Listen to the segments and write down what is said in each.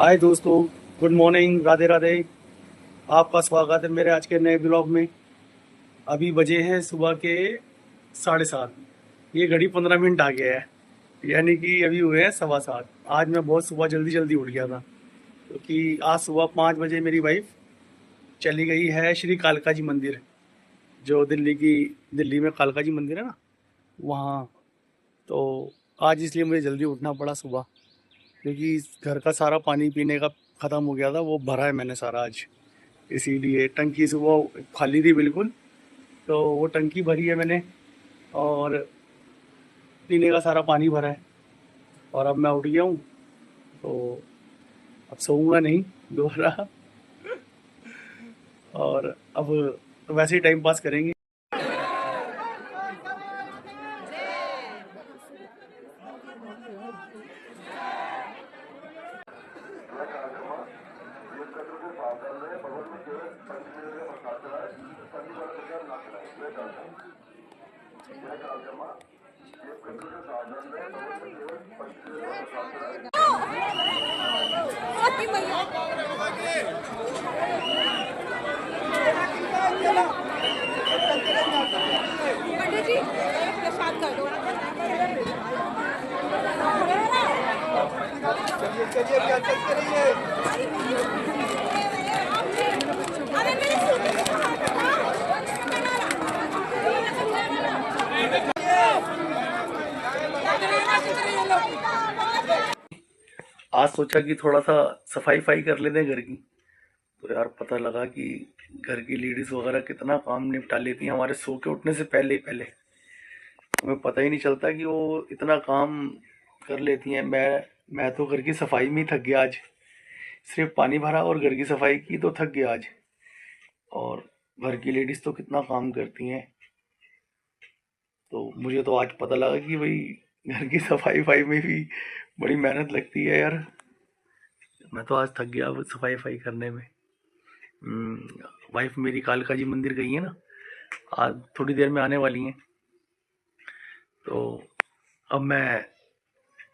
हाय दोस्तों, good morning, Radhe Radhe. आपका स्वागत है मेरे आज के नए ब्लॉग में। अभी बजे हैं सुबह के 7:30। ये घड़ी 15 मिनट आ गया है, यानी कि अभी हुए हैं 7:15। आज मैं बहुत सुबह जल्दी जल्दी उठ गया था, क्योंकि आज सुबह 5 बजे मेरी वाइफ चली गई है श्री कालका जी मंदिर, जो दिल्ली में कालका जी मंदिर है ना, वहाँ। तो आज इसलिए मुझे जल्दी उठना पड़ा सुबह, क्योंकि घर का सारा पानी पीने का ख़त्म हो गया था, वो भरा है मैंने सारा आज। इसीलिए टंकी सुबह खाली थी बिल्कुल, तो वो टंकी भरी है मैंने, और पीने का सारा पानी भरा है। और अब मैं उठ गया हूँ, तो अब सोऊंगा नहीं दोबारा। और अब वैसे ही टाइम पास करेंगे। पंडित जी प्रसाद कर दो। चलिए क्या चलते रहिए। आज सोचा कि थोड़ा सा सफाई फाई कर लेते हैं घर की। तो यार पता लगा कि घर की लेडीज वगैरह कितना काम निपटा लेती हैं हमारे सो के उठने से पहले ही पहले। हमें पता ही नहीं चलता कि वो इतना काम कर लेती हैं। मैं तो घर की सफाई में ही थक गया आज। सिर्फ पानी भरा और घर की सफाई की तो थक गया आज। और घर की लेडीज तो कितना काम करती हैं। तो मुझे तो आज पता लगा कि भाई घर की सफाई फाई में भी बड़ी मेहनत लगती है यार। मैं तो आज थक गया वो सफाई फाई करने में। वाइफ मेरी कालका जी मंदिर गई है ना, आज थोड़ी देर में आने वाली हैं। तो अब मैं,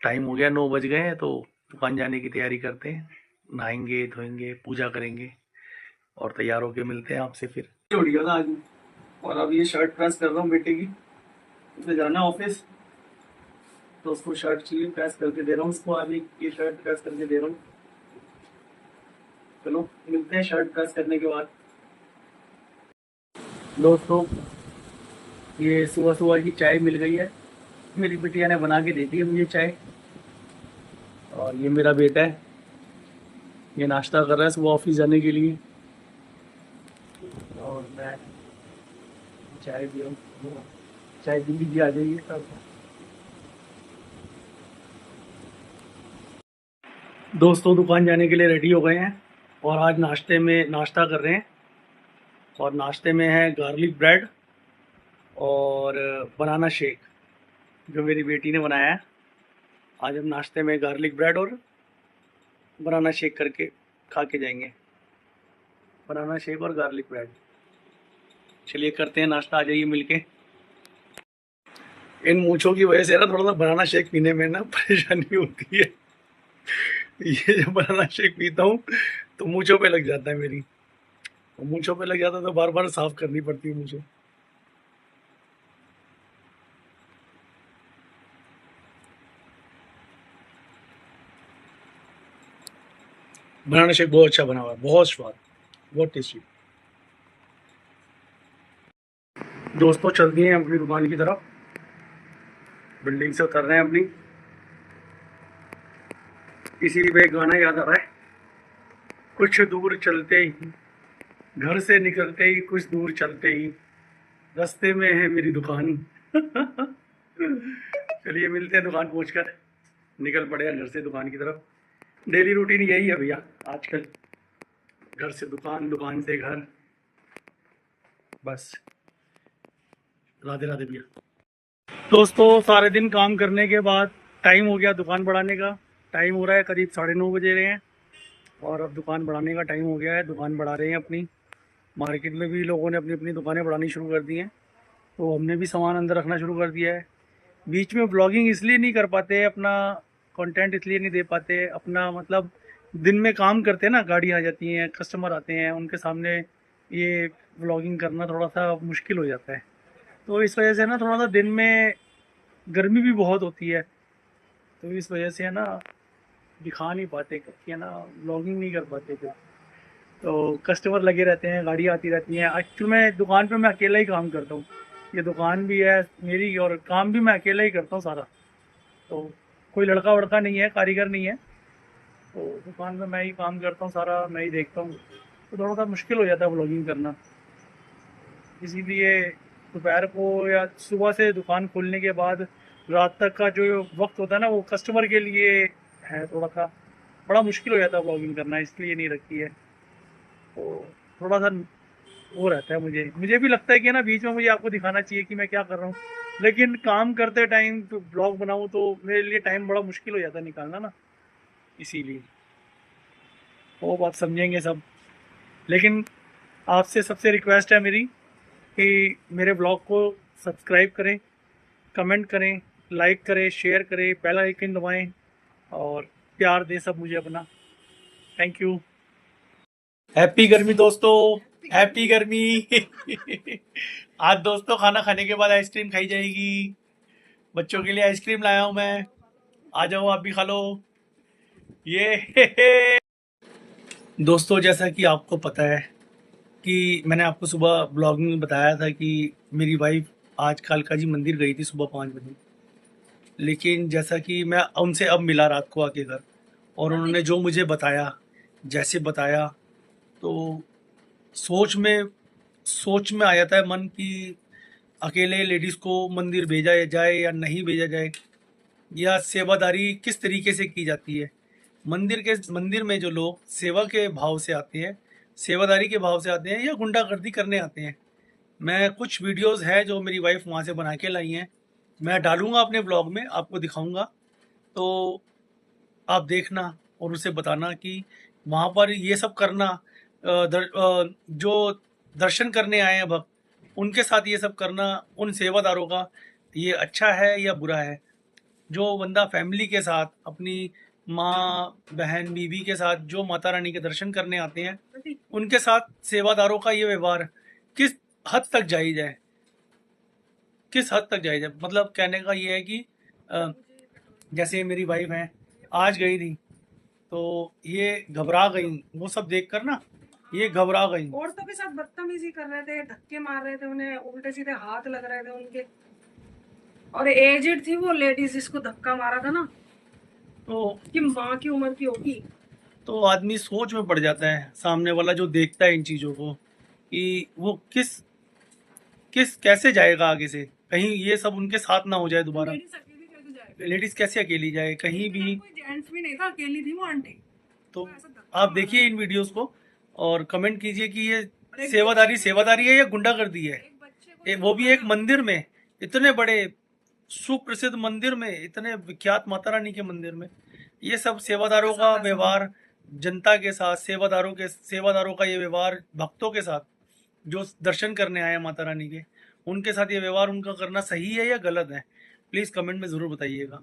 टाइम हो गया, 9 बज गए हैं, तो दुकान जाने की तैयारी करते हैं। नहाएंगे धोएंगे पूजा करेंगे और तैयार होके मिलते हैं आपसे फिर। उठ गया था आज। और अब ये शर्ट प्रेस कर रहा हूँ बेटे की, उसे जाना ऑफिस, तो उसको शर्ट चाहिए, प्रेस करके दे रहा हूँ उसको। आज ये शर्ट प्रेस करके दे रहा हूँ। चलो मिलते हैं शर्ट प्रेस करने के बाद। दोस्तों, ये सुबह सुबह की चाय मिल गई है, मेरी बिटिया ने बना के दे दी है मुझे चाय। और ये मेरा बेटा है, ये नाश्ता कर रहा है सुबह ऑफिस जाने के लिए। और मैं चाय पी रहा हूँ। चाय पी लीजिए, आ जाइए सब। दोस्तों दुकान जाने के लिए रेडी हो गए हैं, और आज नाश्ते में नाश्ता कर रहे हैं। और नाश्ते में है गार्लिक ब्रेड और बनाना शेक, जो मेरी बेटी ने बनाया है। आज हम नाश्ते में गार्लिक ब्रेड और बनाना शेक करके खा के जाएंगे। बनाना शेक और गार्लिक ब्रेड। चलिए करते हैं नाश्ता, आ जाइए मिलके। इन मूंछों की वजह से ना थोड़ा सा बनाना शेक पीने में ना परेशानी होती है। ये जब बनाना शेक पीता हूँ तो मूंछों पे लग जाता है मेरी, और मूंछों पे लग जाता है तो बार बार साफ करनी पड़ती है मुझे। बनाना शेक बहुत अच्छा बना हुआ है, बहुत स्वाद, बहुत टेस्टी। दोस्तों चलती हैं अपनी दुकान की तरफ, बिल्डिंग से उतर रहे हैं अपनी। इसी पे एक गाना याद आ रहा है, कुछ दूर चलते ही, घर से निकलते ही, कुछ दूर चलते ही रास्ते में है मेरी दुकान। चलिए मिलते हैं दुकान पहुंचकर। निकल पड़े हैं घर से दुकान की तरफ। डेली रूटीन यही है भैया आजकल, घर से दुकान, दुकान से घर, बस। राधे राधे भैया। दोस्तों सारे दिन काम करने के बाद टाइम हो गया दुकान बढ़ाने का। टाइम हो रहा है करीब 9:30 बजे रहे हैं, और अब दुकान बढ़ाने का टाइम हो गया है। दुकान बढ़ा रहे हैं अपनी। मार्केट में भी लोगों ने अपनी अपनी दुकानें बढ़ानी शुरू कर दी हैं, तो हमने भी सामान अंदर रखना शुरू कर दिया है। बीच में ब्लॉगिंग इसलिए नहीं कर पाते, अपना कंटेंट इसलिए नहीं दे पाते, अपना मतलब दिन में काम करते हैं ना, गाड़ी आ जाती हैं, कस्टमर आते हैं, उनके सामने ये व्लॉगिंग करना थोड़ा सा मुश्किल हो जाता है। तो इस वजह से ना थोड़ा सा दिन में गर्मी भी बहुत होती है, तो इस वजह से है ना दिखा नहीं पाते कि है ना, व्लॉगिंग नहीं कर पाते थे। तो कस्टमर लगे रहते हैं, गाड़ी आती रहती हैं। एक्चुअली मैं दुकान पे मैं अकेला ही काम करता हूँ, ये दुकान भी है मेरी और काम भी मैं अकेला ही करता हूँ सारा। तो कोई लड़का वड़का नहीं है, कारीगर नहीं है, तो दुकान में मैं ही काम करता हूँ सारा, मैं ही देखता हूँ। तो थोड़ा सा मुश्किल हो जाता है व्लॉगिंग करना, इसीलिए दोपहर को या सुबह से दुकान खोलने के बाद रात तक का जो वक्त होता है ना, वो कस्टमर के लिए है थोड़ा सा, बड़ा मुश्किल हो जाता है व्लॉगिंग करना, इसलिए नहीं रखी है। तो थोड़ा सा वो रहता है, मुझे भी लगता है कि ना बीच में मुझे आपको दिखाना चाहिए कि मैं क्या कर रहा हूँ, लेकिन काम करते टाइम ब्लॉग बनाऊँ तो मेरे लिए टाइम बड़ा मुश्किल हो जाता है निकालना ना, इसीलिए। वो बात समझेंगे सब, लेकिन आपसे सबसे रिक्वेस्ट है मेरी कि मेरे ब्लॉग को सब्सक्राइब करें, कमेंट करें, लाइक करें, शेयर करें, बेल आइकन दबाएं और प्यार दें सब मुझे अपना। Thank you. हैप्पी गर्मी दोस्तों, हैप्पी गर्मी। आज दोस्तों खाना खाने के बाद आइसक्रीम खाई जाएगी। बच्चों के लिए आइसक्रीम लाया हूं मैं, आ जाओ आप भी खा लो। ये दोस्तों, जैसा कि आपको पता है कि मैंने आपको सुबह ब्लॉगिंग में बताया था कि मेरी वाइफ आज कालका जी मंदिर गई थी सुबह 5 बजे। लेकिन जैसा कि मैं उनसे अब मिला रात को आके घर, और उन्होंने जो मुझे बताया, जैसे बताया, तो सोच में सोच में आ जाता है मन की अकेले लेडीज को मंदिर भेजा जाए या नहीं भेजा जाए, या सेवादारी किस तरीके से की जाती है। मंदिर में जो लोग सेवा के भाव से आते हैं, सेवादारी के भाव से आते हैं, या गुंडागर्दी करने आते हैं। मैं कुछ वीडियोस है जो मेरी वाइफ वहाँ से बना के लाई हैं, मैं डालूंगा अपने ब्लॉग में, आपको दिखाऊंगा। तो आप देखना और उसे बताना कि वहाँ पर ये सब करना, जो दर्शन करने आए हैं भक्त, उनके साथ ये सब करना, उन सेवादारों का, ये अच्छा है या बुरा है। जो बंदा फैमिली के साथ अपनी माँ बहन बीवी के साथ जो माता रानी के दर्शन करने आते हैं, उनके साथ सेवादारों का ये व्यवहार किस हद तक जायज़ है, किस हद तक जायज़ है। मतलब कहने का ये है कि जैसे मेरी वाइफ है, आज गई थी तो ये घबरा गई, वो सब देखकर ना ये घबरा गई। औरतों के साथ बदतमीजी कर रहे थे, धक्के मार रहे थे, उन्हें उल्टे सीधे हाथ लग रहे थे उनके। और एजेड थी वो लेडीज जिसको धक्का मारा था ना, तो कि माँ की उम्र की होगी। तो आदमी सोच में पड़ जाता है, सामने वाला जो देखता है इन चीज़ों को, कि वो किस किस कैसे जाएगा आगे से, कहीं ये सब उनके साथ ना हो जाए दोबारा। लेडीज अकेली कैसे जाएगी? लेडीज कैसे अकेली जाए कहीं भी। कोई जेंट्स भी नहीं था, अकेली थी वो आंटी। तो ऐसा धक्का आप देखिए इन वीडियोस को और कमेंट कीजिए कि ये सेवादारी है या गुंडागर्दी है। एक बच्चे को वो भी एक मंदिर में, इतने बड़े सुप्रसिद्ध मंदिर में, इतने विख्यात माता रानी के मंदिर में, ये सब सेवादारों का व्यवहार जनता के साथ, सेवादारों का ये व्यवहार भक्तों के साथ, जो दर्शन करने आए हैं माता रानी के, उनके साथ ये व्यवहार उनका करना सही है या गलत है। प्लीज़ कमेंट में ज़रूर बताइएगा।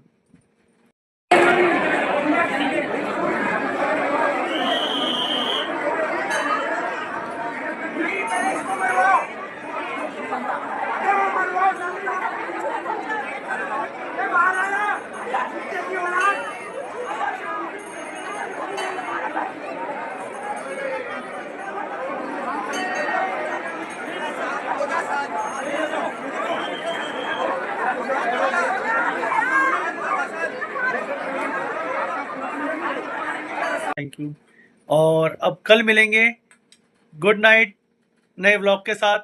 थैंक यू, और अब कल मिलेंगे। गुड नाइट नए व्लॉग के साथ।